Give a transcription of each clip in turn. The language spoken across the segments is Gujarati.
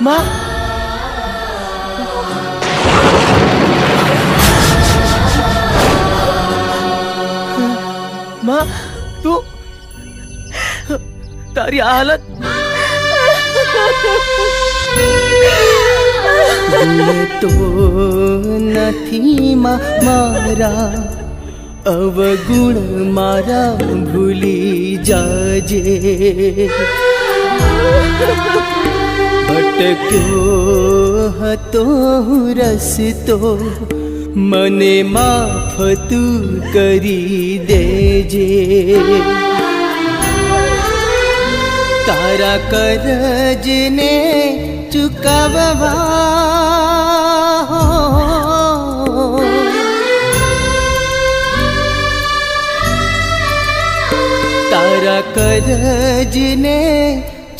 માં માં તું તારી આ હાલત તો નથી મારા અવગુણ મારા ભૂલી જાજે ભટક્યો હતો રસ્તો મને માફ તું કરી દેજે તારા કરજને ચુકવવા તારા કરજને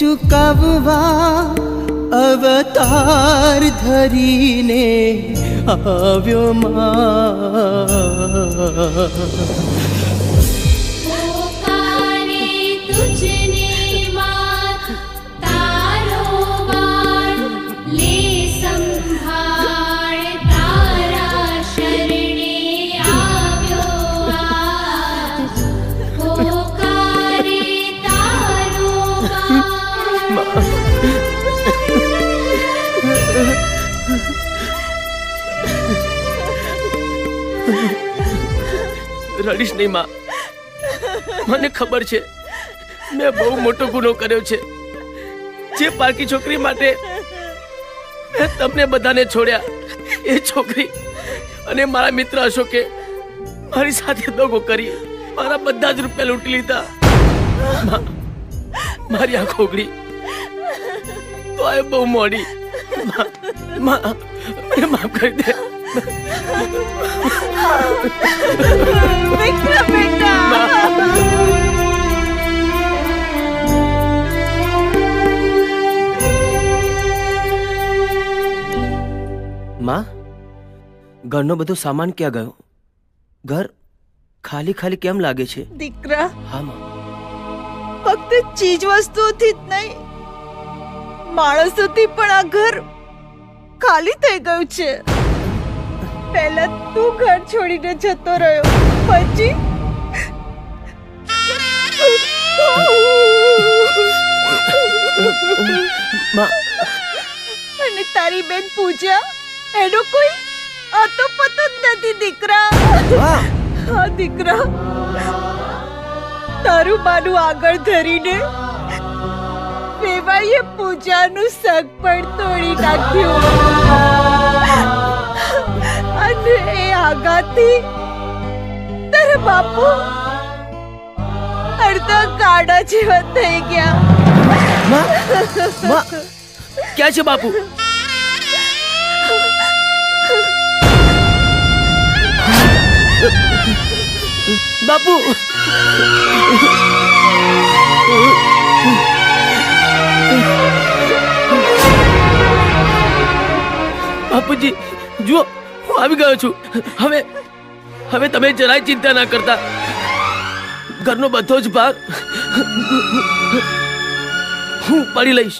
ચુકવવા અવતાર ધરીને આવ્યો રડીશ નહીં માં. મને ખબર છે મેં બહુ મોટો ગુનો કર્યો છે. જે પારકી છોકરી માટે મેં તમને બધાને છોડ્યા, એ છોકરી અને મારા મિત્ર અશોકે મારી સાથે દગો કરી મારા બધા જ રૂપિયા લૂંટી લીધા. મારી આંખો ઉઘડી તો આ બહુ મોડી. મને માફ કરી દે. વિક્રમ બેટા માં, ઘરનો બધો સામાન ક્યાં ગયો? ઘર ખાલી ખાલી કેમ લાગે છે? દીકરા, હા માં. ફક્ત ચીજ વસ્તુઓથી જ નહીં, માણસોથી પણ આ ઘર ખાલી થઈ ગયું છે. પહેલા તું ઘર છોડીને જતો રહ્યો, પછી અને તારી બેન પૂજા, એનો કોઈ આતો પતો જ નથી દીકરા. હા દીકરા, તારું બાનું આગળ ધરીને વેવાઈએ પૂજાનું સગ પણ તોડી નાખ્યું અને એ આઘાતથી તારા બાપુ અડધા ગાડા જેવા થઈ ગયા. ક્યાં છે બાપુ? બાપુ બાપુજી જુઓ, હું આવી ગયો છું. હવે તમે જરાય ચિંતા ના કરતા. ઘરનો બધો જ ભાર હું ઉપાડી લઈશ.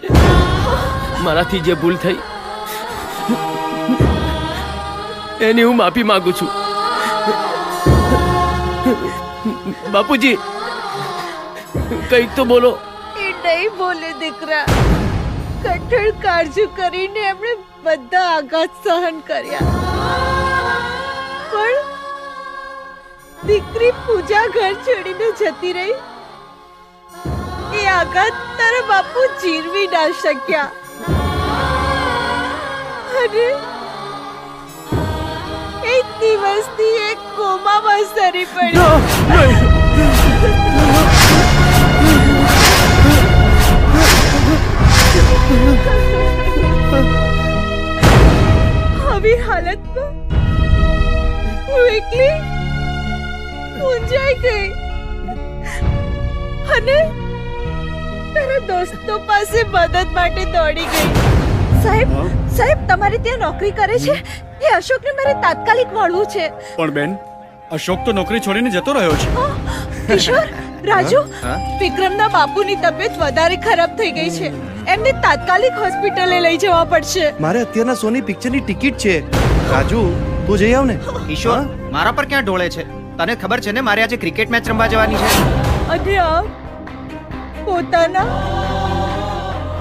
મારાથી જે ભૂલ થઈ એની હું માફી માંગુ છું. બાપુજી કંઈક તો બોલો. એ નહીં બોલે દીકરા. કઠણ કાળજુ કરીને એમણે બધા આઘાત સહન કર્યા, પણ દીકરી પૂજા ઘર છોડીને જતી રહી. એ આઘાત તારા બાપુ જીરવી ના શક્યા અને એક દિવસથી એક કોમામાં સરી પડ્યો. આવી હાલતમાં હું એકલી મૂંઝાઈ ગઈ અને તારા દોસ્તો પાસે મદદ માટે દોડી ગઈ. સાહેબ તમારે ત્યાં નોકરી કરે છે એ અશોકને મારે તાત્કાલિક મળવું છે. પણ બેન, અશોક તો નોકરી છોડીને જતો રહ્યો છે. કિશોર, રાજુ, હા? વિક્રમના બાપુની તબિયત વધારે ખરાબ થઈ ગઈ છે. એમને તાત્કાલિક હોસ્પિટલે લઈ જવા પડશે. મારે અત્યારના સોની પિક્ચરની ટિકિટ છે. રાજુ તું જઈ આવ ને. ઈશ્વર મારા પર ક્યાં ઢોળે છે? તને ખબર છે ને મારે આજે ક્રિકેટ મેચ રમવા જવાની છે. અને આ પોતાના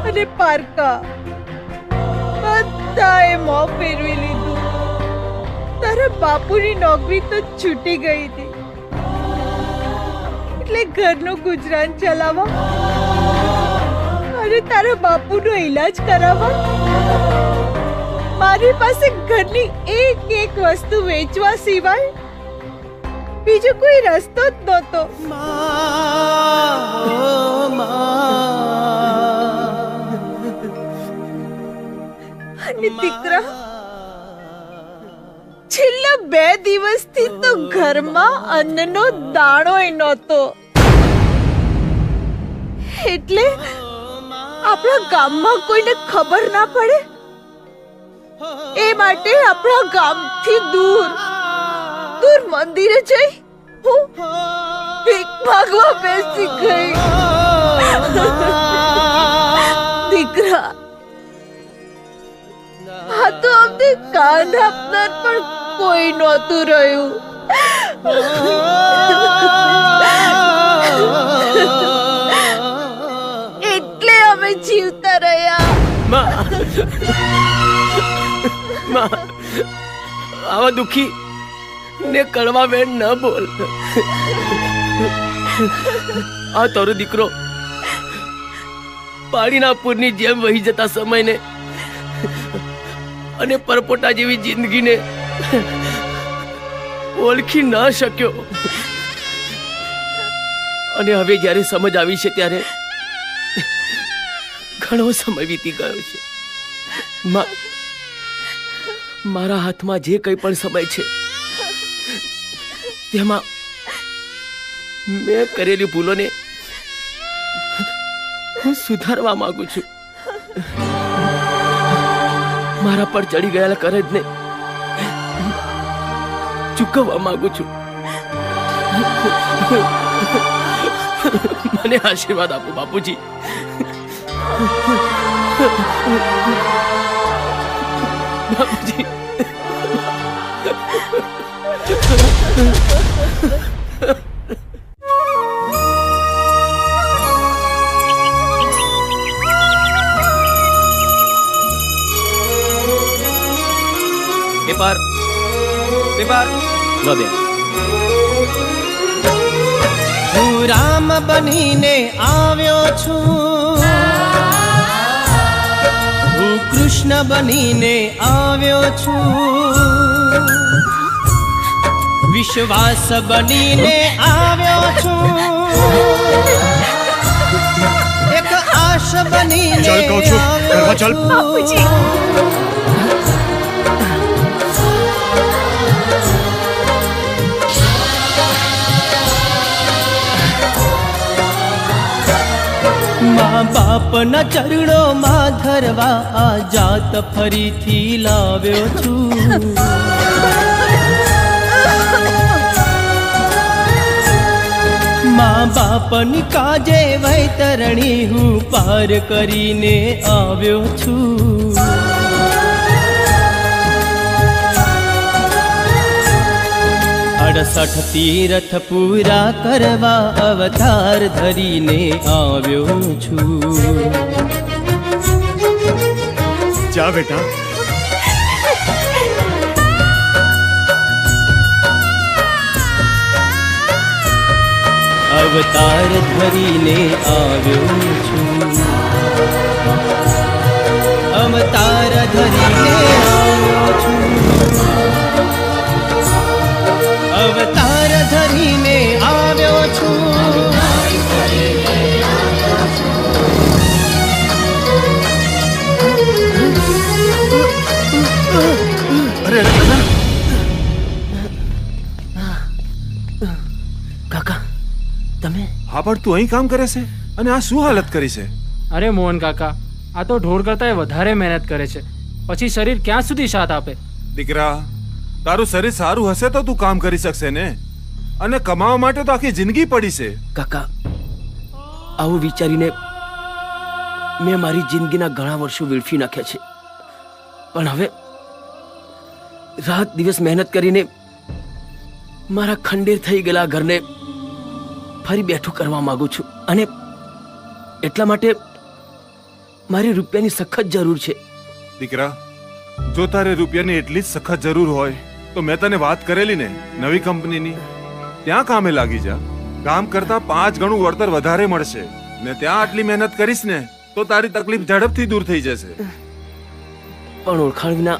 અને પારકા બધાએ મોં ફેરવી લીધું. તારા બાપુની નોકરી તો છૂટી ગઈ હતી, એટલે ઘરનું ગુજરાન ચલાવવા અને તારા બાપુનો ઈલાજ કરાવવા મારી પાસે ઘરની એક વસ્તુ વેચવા સિવાય બીજો કોઈ રસ્તો જ નહોતો. અને દીકરા, છેલ્લા 2 દિવસથી તો ઘરમાં અન્નનો દાણોય નહોતો. એટલે આપણા ગામમાં કોઈને ખબર ના પડે એ માટે આપણા ગામથી દૂર મંદિરે જઈ હું ભીખ માંગવા બેસી ગઈ. દીકરા, આ તો અમને કાંધ આપનાર પણ કોઈ નહોતું રહ્યું. એટલે અમે જીવતા રહ્યા. માં, આવા દુખી ને કડવા વેણ ન બોલ. આ તારો દીકરો પાણીના પૂરની જેમ વહી જતા સમયને અને પરપોટા જેવી જિંદગીને ઓળખી ન શક્યો. અને હવે જ્યારે સમજ આવી છે ત્યારે ઘણો સમય વીતી ગયો છે. મારા હાથમાં જે કંઈ પણ સમય છે તેમાં મેં કરેલી ભૂલોને હું સુધારવા માંગુ છું. મારા પર ચડી ગયેલા કરજને ચૂકવવા માંગુ છું. મને આશીર્વાદ આપો બાપુજી. બાપુજી, પેપર પેપર લો બે. હું રામ બનીને આવ્યો છું, હું કૃષ્ણ બનીને આવ્યો છું, વિશ્વાસ બનીને આવ્યો છું, એક આશ બનીને ચાલ કહું છું, ઘરમાં ચાલ. બાપુજી, મા બાપના ચરણોમાં ધરવા આ જાત ફરીથી લાવ્યો છું. મા બાપની કાજે વૈતરણી હું પાર કરીને આવ્યો છું. 68 તીરથ પૂરા કરવા અવતાર ધરીને આવ્યો છું. જા બેટા. અવતાર ધરીને આવ્યો છું. અવતાર ધરીને આવ્યો છું. અવતાર ધરીને આવ્યો છું. અરે અરે કાકા, તમે? હા, પણ તું અહીં કામ કરે છે અને આ શું હાલત કરી છે? અરે મોહન કાકા, આ તો ઢોર કરતાંય વધારે મહેનત કરે છે, પછી શરીર ક્યાં સુધી સાથ આપે? દીકરા, તારું શરીર સારું હશે તો તું કામ કરી શકશે ને. અને કમાવા માટે તો આખી જિંદગી પડી છે. કાકા, આવું વિચારીને મેં મારી જિંદગીના ઘણા વર્ષો વેડફી નાખ્યા છે, પણ હવે રાત દિવસ મહેનત કરીને મારા ખંડેર થઈ ગયેલા ઘરને ફરી બેઠું કરવા માંગુ છું, અને એટલા માટે મારી રૂપિયાની સખત જરૂર છે. દીકરા, જો તારે રૂપિયાની એટલી જ સખત જરૂર હોય તો મેં તને વાત કરેલી ને નવી કંપનીની, ત્યાં કામે લાગી જા. કામ કરતા 5 ગણું વળતર વધારે મળશે ને ત્યાં આટલી મહેનત કરીશ ને તો તારી તકલીફ ઝડપથી દૂર થઈ જશે. પણ ઓળખાણ વિના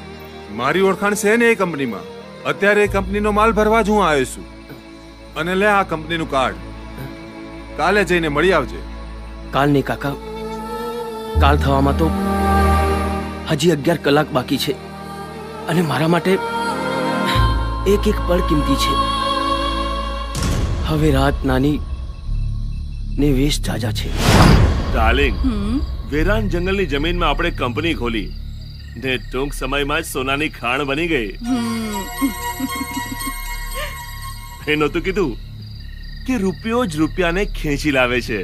મારી ઓળખાણ છે ને એ કંપનીમાં. અત્યારે એ કંપનીનો માલ ભરવા જ હું આવ્યો છું. અને લે આ કંપનીનું કાર્ડ, કાલે જઈને મળી આવજે. કાલ નહીં કાકા, કાલ થવામાં તો હજી 11 કલાક બાકી છે, અને મારા માટે એક એક પળ કિંમતી છે. હવે રાત નાની ને વેશ જાજા છે. ડાર્લિંગ, વેરાન જંગલની જમીનમાં આપણે કંપની ખોલી ને ટૂંક સમયમાં જ સોનાની ખાણ બની ગઈ. એ નહોતું કીધું કે રૂપિયો જ રૂપિયાને ખેંચી લાવે છે?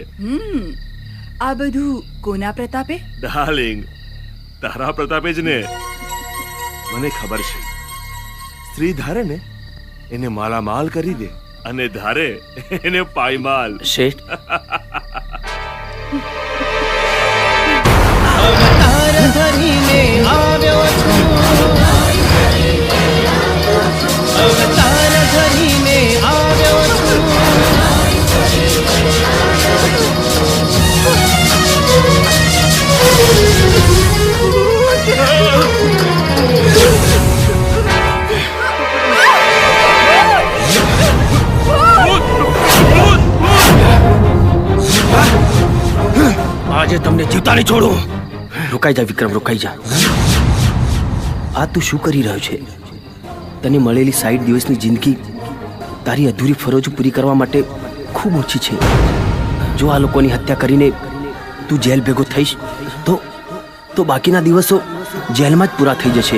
આ બધું કોના પ્રતાપે? ડાર્લિંગ, તારા પ્રતાપે જ ને. મને ખબર છે, સ્ત્રી ધારે ને એને માલામાલ કરી દે, અને ધારે એને પાયમાલ. શેઠ, અવતાર ધરીને આવ્યો છું, અવતાર ધરીને આવ્યો છું. આજે તમને જીવતા નહીં છોડું. રોકાઈ જા વિક્રમ, રોકાઈ જા. આ તું શું કરી રહ્યો છે? તને મળેલી 60 દિવસની જિંદગી તારી અધૂરી ફરજો પૂરી કરવા માટે ખૂબ ઓછી છે. જો આ લોકોની હત્યા કરીને તું જેલ ભેગો થઈશ તો બાકીના દિવસો જેલમાં જ પૂરા થઈ જશે,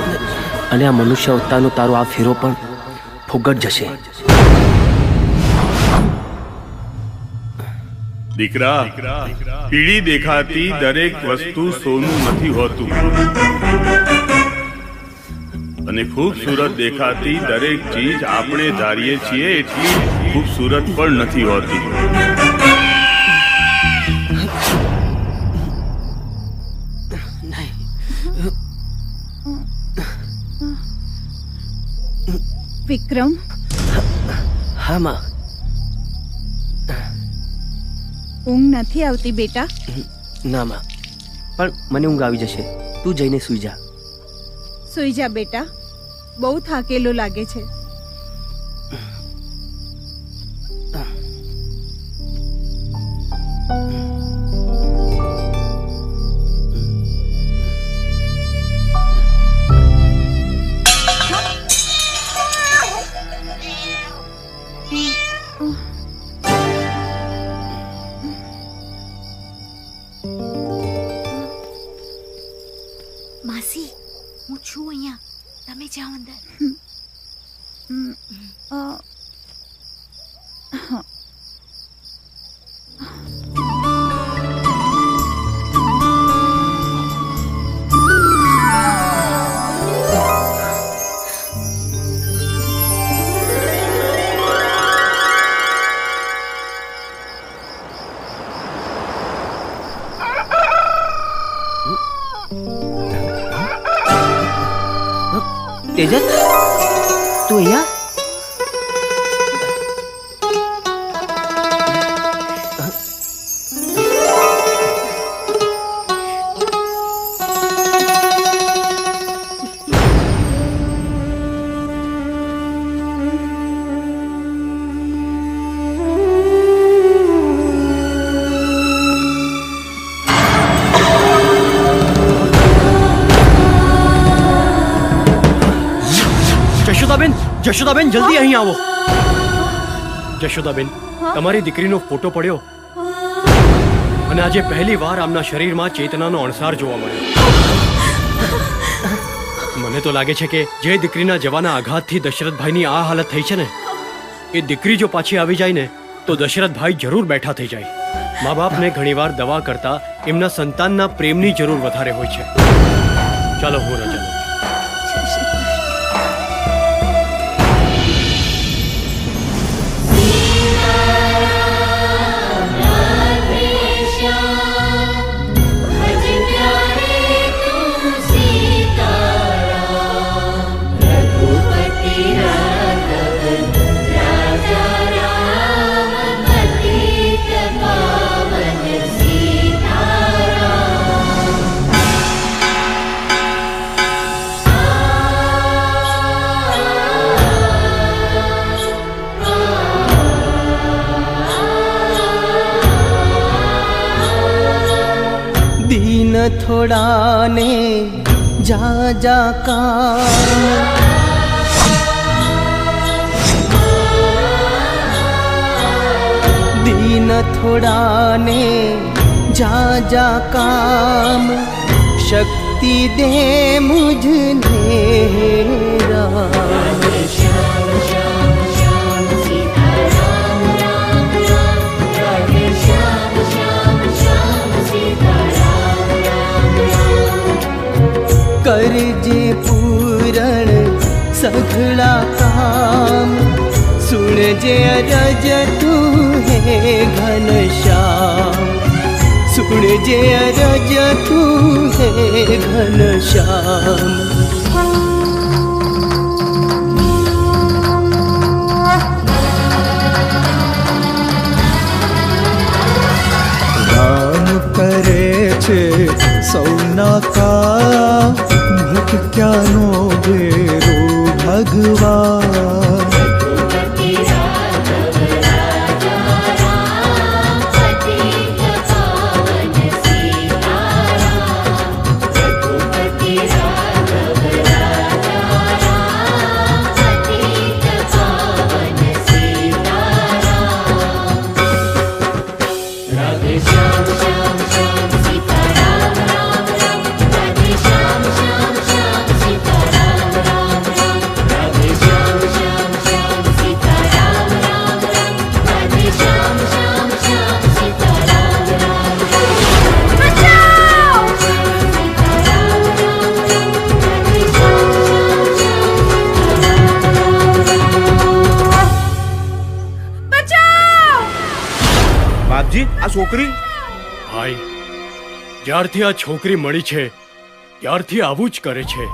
અને આ મનુષ્ય અવતારનો તારો આ ફેરો પણ ફોગટ જશે. દીકરા, પીળી દેખાતી દરેક વસ્તુ સોનું નથી હોતું, અને ખૂબસૂરત દેખાતી દરેક ચીજ આપણે ધારીએ છીએ એટલી ખૂબસૂરત પણ નથી હોતી. વિક્રમ. હા માં. ઊંઘ નથી આવતી બેટા? ના માં, પણ મને ઊંઘ આવી જશે. તું જઈને સૂઈ જા. સૂઈ જા બેટા, બહુ થાકેલો લાગે છે. માસી, હું છું અહીંયા, તમે જાઓ અંદર. તેજસ, તું અહીંયા? જશોદાબેન, જલ્દી અહીં આવો. જશોદાબેન, તમારી દીકરીનો ફોટો પડ્યો, અને આજે પહેલી વાર આમના શરીરમાં ચેતનાનો અણસાર જોવા મળ્યો. મને તો લાગે છે કે જે દીકરીના જવાના આઘાતથી દશરથભાઈની આ હાલત થઈ છે ને, એ દીકરી જો પાછી આવી જાય ને તો દશરથભાઈ જરૂર બેઠા થઈ જાય. મા બાપને ઘણીવાર દવા કરતા એમના સંતાનના પ્રેમની જરૂર વધારે હોય છે. ચાલો હું રજા લઉં. दीन थोड़ा ने जा जा काम, दीन थोड़ा ने जा जा काम, शक्ति दे मुझने राम. करजे पूरण सघड़ा काम, सुन जे अरज तू है घनश्याम, सुन जे अरज तू है घनश्याम. राम करे छे सौना का, भटक्यानो बेरो भगवान. છોકરી ભાઈ, જ્યારથી આ છોકરી મળી છે ત્યારથી આવું જ કરે છે.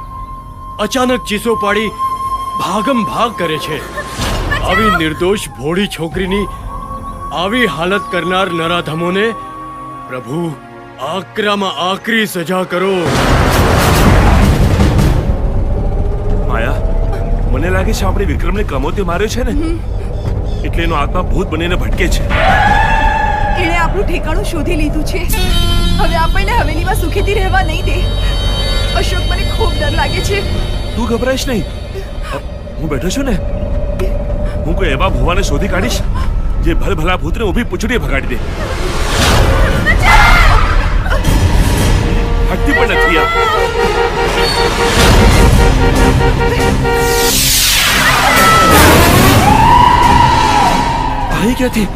અચાનક ચીસો પાડી ભાગમ ભાગ કરે છે. આવી નિર્દોષ ભોળી છોકરીની આવી હાલત કરનાર નરાધમોને પ્રભુ આકરામાં આકરી સજા કરો. માયા, મને લાગે છે આપણે વિક્રમને કમોતે માર્યો છે ને, એટલે એનો આત્મા ભૂત બનીને ભટકે છે. એણે આપણું ઠેકાણું શોધી લીધું છે. હવે આપણને હવેલીમાં સુખીથી રહેવા નહીં દે. અશોક, મને ખૂબ ડર લાગે છે. તું ગભરાઈશ નહીં, હું બેઠો છું ને. હું કોઈ એવા ભુવાને શોધી કાઢીશ જે ભલભલા ભૂતને ઊભી પૂંછડીએ ભગાડી દે. હટતી પણ નથી આ. ભાઈ ક્યાંથી?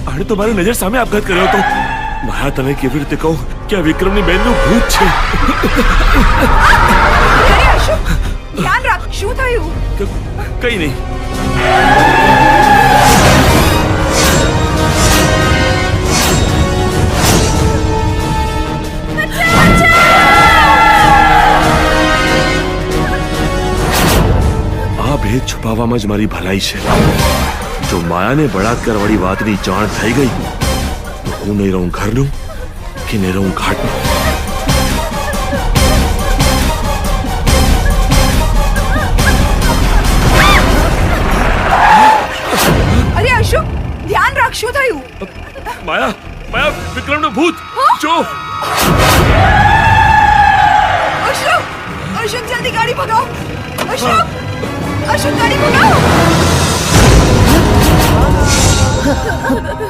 આણે તો મારી નજર સામે આપઘાત કર્યો હતો. મારા, તને કેવી રીતે કહું કે આ વિક્રમની બહેનનું ભૂત છે? અરે અશોક, ધ્યાન રાખ. શું થયું? કઈ નહીં. આ ભેદ છુપાવવામાં જ મારી ભલાઈ છે. જો માયાને બળાત્કાર વાળી વાતની જાણ થઈ ગઈ તો હું નહીં રહું ઘરનું કે નહીં રહું ઘાટનું. અરે અશોક, ધ્યાન રાખ. શું થયું? માયા, માયા, વિક્રમનું ભૂત જો. અશોક, અશોક, જલ્દી ગાડી ભગાઓ. અશોક, અશોક, ગાડી ભગાઓ.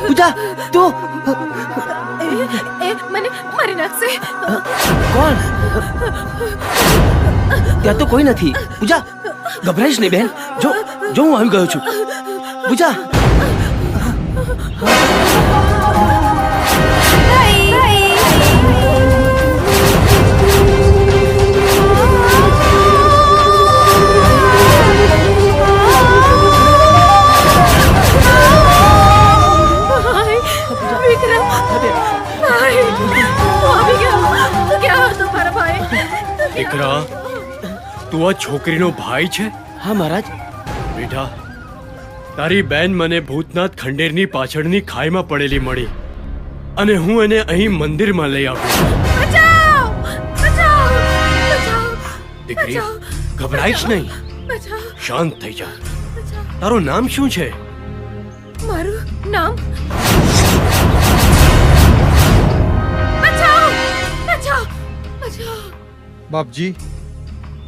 પૂજા, તું એ મને મારી નાખશે. કોણ? ત્યાં તો કોઈ નથી. પૂજા, ગભરાઈશ નહીં બેન. જો જો હું આવી ગયો છું. પૂજા દીકરા, તું આ છોકરીનો ભાઈ છે? હા મહારાજ. બેટા, તારી બેન મને ભૂતનાથ ખંડેરની પાછળની ખાઈમાં પડેલી મળી અને હું એને અહીં મંદિરમાં લઈ આવ્યો. દીકરી, ગભરાઈશ નહીં, શાંત થઈ જા. તારું નામ શું છે? મારું નામ બાપજી,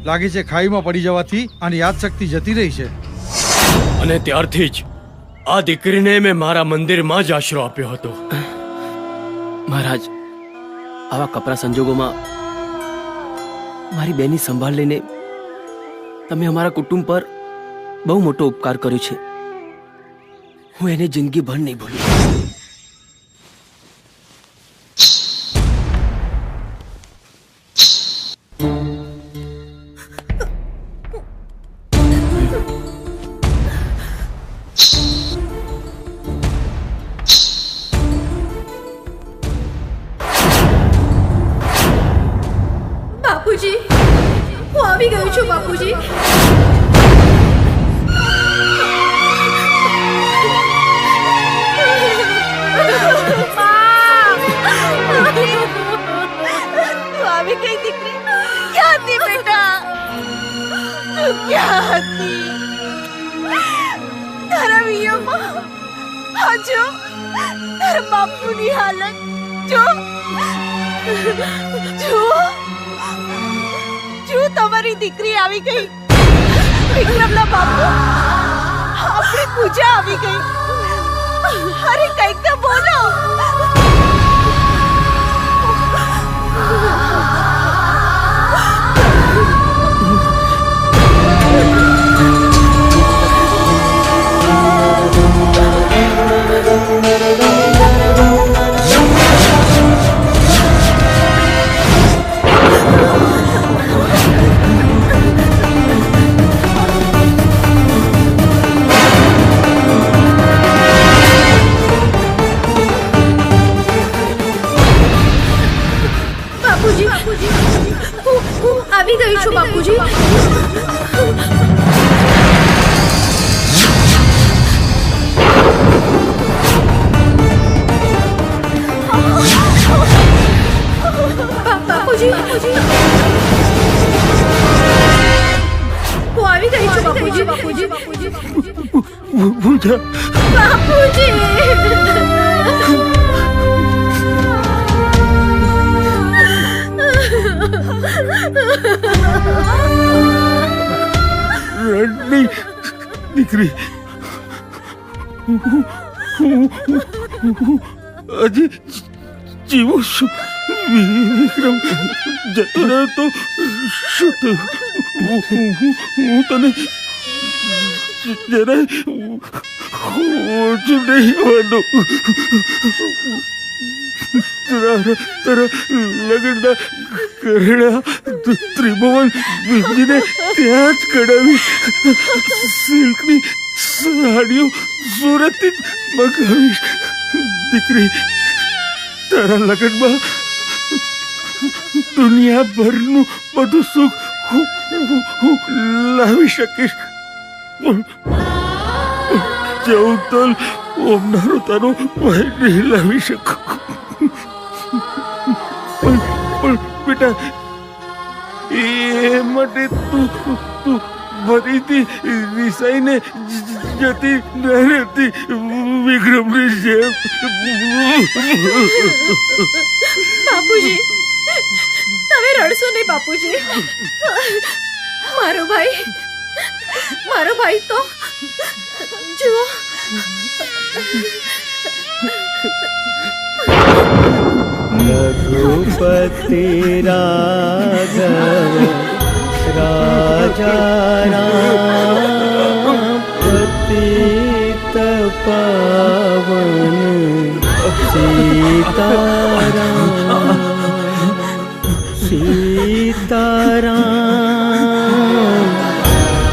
લાગે છે ખાઈમાં પડી જવાથી આની યાદશક્તિ જતી રહી છે. અને ત્યારથી જ આ દીકરીને મેં મારા મંદિરમાં જ આશરો આપ્યો હતો. મહારાજ, આવા કપરા સંજોગોમાં મારી બેનની સંભાળ લઈને તમે અમારા કુટુંબ પર બહુ મોટો ઉપકાર કર્યો છે. હું એને જિંદગીભર નહીં ભૂલું. બાપુજી, હું આવી ગયો છું. બાપુજી, આવી ગઈ દીકરી. ક્યાં હતી બેટા? તું ક્યાં હતી? તારા વિયોમાં હા જો તારા બાપુની હાલત જો જો જો તમારી દીકરી આવી ગઈ. વિક્રમના બાપુ, આપણી પૂજા આવી ગઈ. અરે કંઈક તો બોલો. હું આવી ગઈ છું. બાપુજી, બાપુજી, હું આવી ગઈ છું. બાપુજી, બાપુજી, બાપુજી, રડની દીકરી, હજી જીવું છું. વિક્રમ જતો રહ્યો તો શું થયું? હું તને જરાય ઓછું નહીં વાનું. તારા લગ્નના કરડા ત્રિભુવન બીજીને ત્યાં જ કઢાવી. સિલ્કની સાડીઓ સુરતથી જ મગાવીશ. દીકરી, તારા લગ્નમાં દુનિયાભરનું બધું સુખ હું લાવી શકીશ. ચૌતલ ઓમનારો તારો ભાઈ નહીં લાવી શકું. પણ બેટા, એ માટે તું ફરીથી રિસાઈને જતી ન રહેતી વિક્રમની જેમ. બાપુજી, તમે રડશો નહીં. બાપુજી, મારો ભાઈ તો જુઓ. रघुपति राघव राजा राम पतित पावन सीताराम सीताराम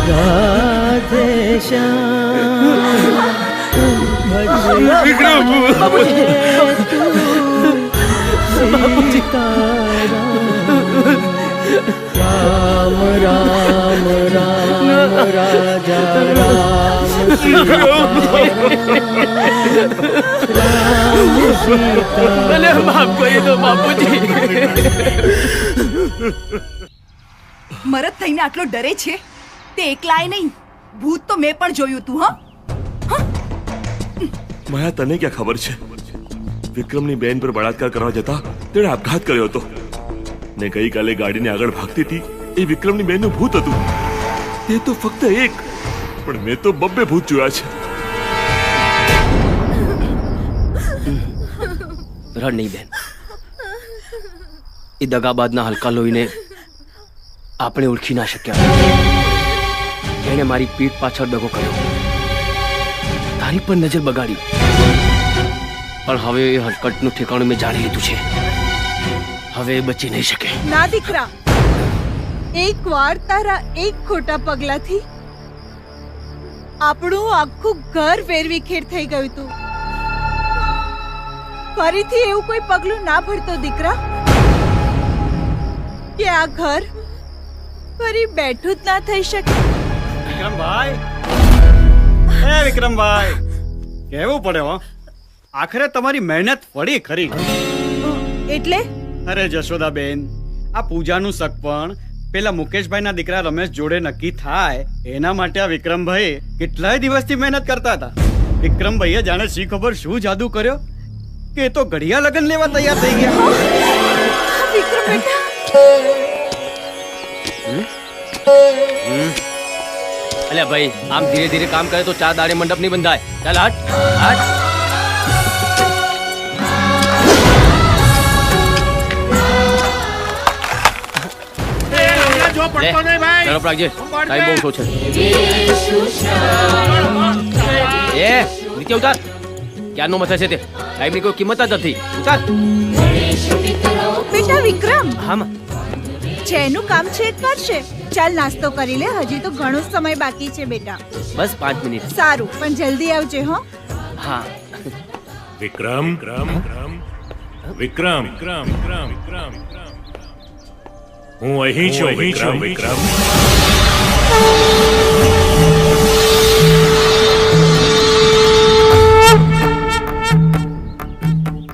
राधे श्याम विक्रम! राम राम राम राजा राम भले माफ કરી દો બાપુજી. મરદ થઈને આટલો ડરે છે તે એકલાય નહીં, ભૂત તો મેં પણ જોયું તું. હા માયા, તને ક્યાં ખબર છે? વિક્રમની બેન પર બળાત્કાર કરવા જતા તેણે આપઘાત કર્યો હતો ને ગઈકાલે ગાડીની આગળ ભાગતી હતી એ વિક્રમની બેનનું ભૂત હતું. તે તો ફક્ત એક, પણ મેં તો બબ્બે ભૂત જોયા છે. રડ નહીં બેન, એ દગાબાદના હલકા લોહીને આપણે ઓળખી ના શક્યા. એણે મારી પીઠ પાછળ દગો કર્યો, તારી પર નજર બગાડી, પણ હવે એ હરકતનું ઠેકાણું મેં જાણી લીધું છે. હવે એ બચી નહીં શકે. ના દીકરા, એકવાર તારા એક ખોટા પગલાથી આપણું આખું ઘર વેરવિખેર થઈ ગયું તું. ફરીથી એવું કોઈ પગલું ના ભરતો દીકરા, કે આ ઘર ફરી બેઠું જ ના થઈ શકે. વિક્રમભાઈ, એ વિક્રમભાઈ, કહેવું પડે હો, આખરે તમારી મહેનત ફળી ખરી. એટલે અરે જશોદાબેન, આ પૂજાનું સગપણ પેલા મુકેશભાઈના દીકરા રમેશ જોડે નક્કી થાય એના માટે આ વિક્રમભાઈ કેટલાય દિવસથી મહેનત કરતા હતા. વિક્રમભાઈએ જાણે શી ખબર શું જાદુ કર્યો કે એ તો ઘડિયા લગન લેવા તૈયાર થઈ ગયા. વિક્રમ બેટા, અલ્યા ભાઈ, આમ ધીરે ધીરે કામ કરે તો 4 દાડે મંડપ નહીં બંધાય. ચાલ હટ હટ. ઝડપ રાખજે, ટાઈમ બહુ ઓછો છે. એ નીચે ઉતાર, ક્યારનો મથે છે તે, ટાઈમની કોઈ કિંમત જ નથી. ઉતાર. બેટા વિક્રમ, હા માં, જેનું કામ છે એ કરશે. ચાલ નાસ્તો કરી લે, હજી તો ઘણો સમય બાકી છે બેટા. બસ 5 મિનિટ. સારું, પણ જલ્દી આવજે હો. હા. વિક્રમ વિક્રમ વિક્રમ વિક્રમ, હું અહીં છું વિક્રમ.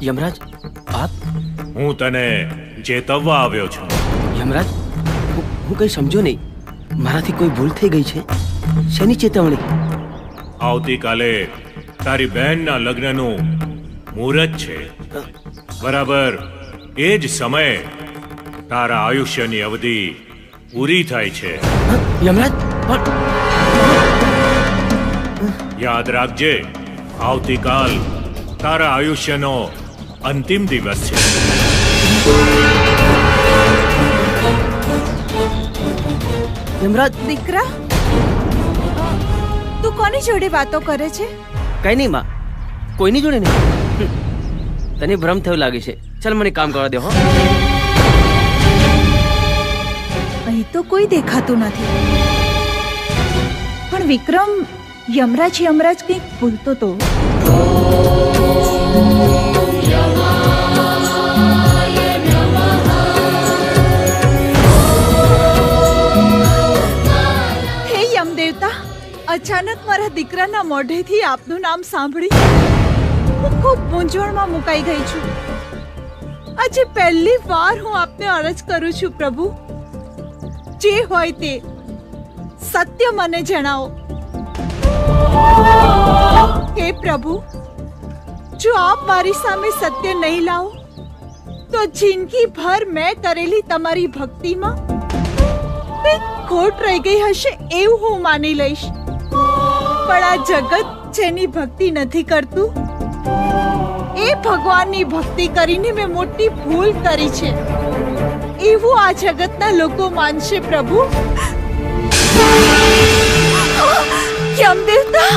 યમરાજ, આપ? હું તને ચેતવવા આવ્યો છું. યમરાજ, હું કઈ સમજો નહીં. મારાથી કોઈ ભૂલ થઈ ગઈ છે? શેની ચેતવણી? આવતીકાલે તારી બહેનના લગ્નનું મુહૂર્ત છે. બરાબર એ જ સમયે તારા આયુષ્યની અવધિ પૂરી થાય છે. યમરાજ, યાદ રાખજે, આવતીકાલ તારા આયુષ્યનો અંતિમ દિવસ છે. યમરાજ દીકરા, તું કોની જોડે વાતો કરે છે? કઈ નહીં માં, કોઈની જોડે નહીં. તને ભ્રમ થયો લાગે છે. ચાલ મને કામ કરવા દે. હો, અહીં તો કોઈ દેખાતું નથી, પણ વિક્રમ યમરાજ કંઈક બોલતો તો. હે યમદેવતા, અચાનક મારા દીકરાના મોઢેથી આપનું નામ સાંભળી હું ખૂબ મૂંઝવણમાં મુકાઈ ગઈ છું. આજે પહેલી વાર હું આપને અરજ કરું છું પ્રભુ, જે હોય તે સત્ય મને જણાવો. હે પ્રભુ, જો આપ મારી સામે સત્ય નહીં લાવો તો જિંદગી ભર મેં કરેલી તમારી ભક્તિમાં કંઈક ખોટ રહી ગઈ હશે એવું હું માની લઈશ. પણ આ જગત જેની ભક્તિ નથી કરતું એ ભગવાનની ભક્તિ કરીને મેં મોટી ભૂલ કરી છે એવું આ જગતના લોકો માનશે પ્રભુ. યમદેવતા!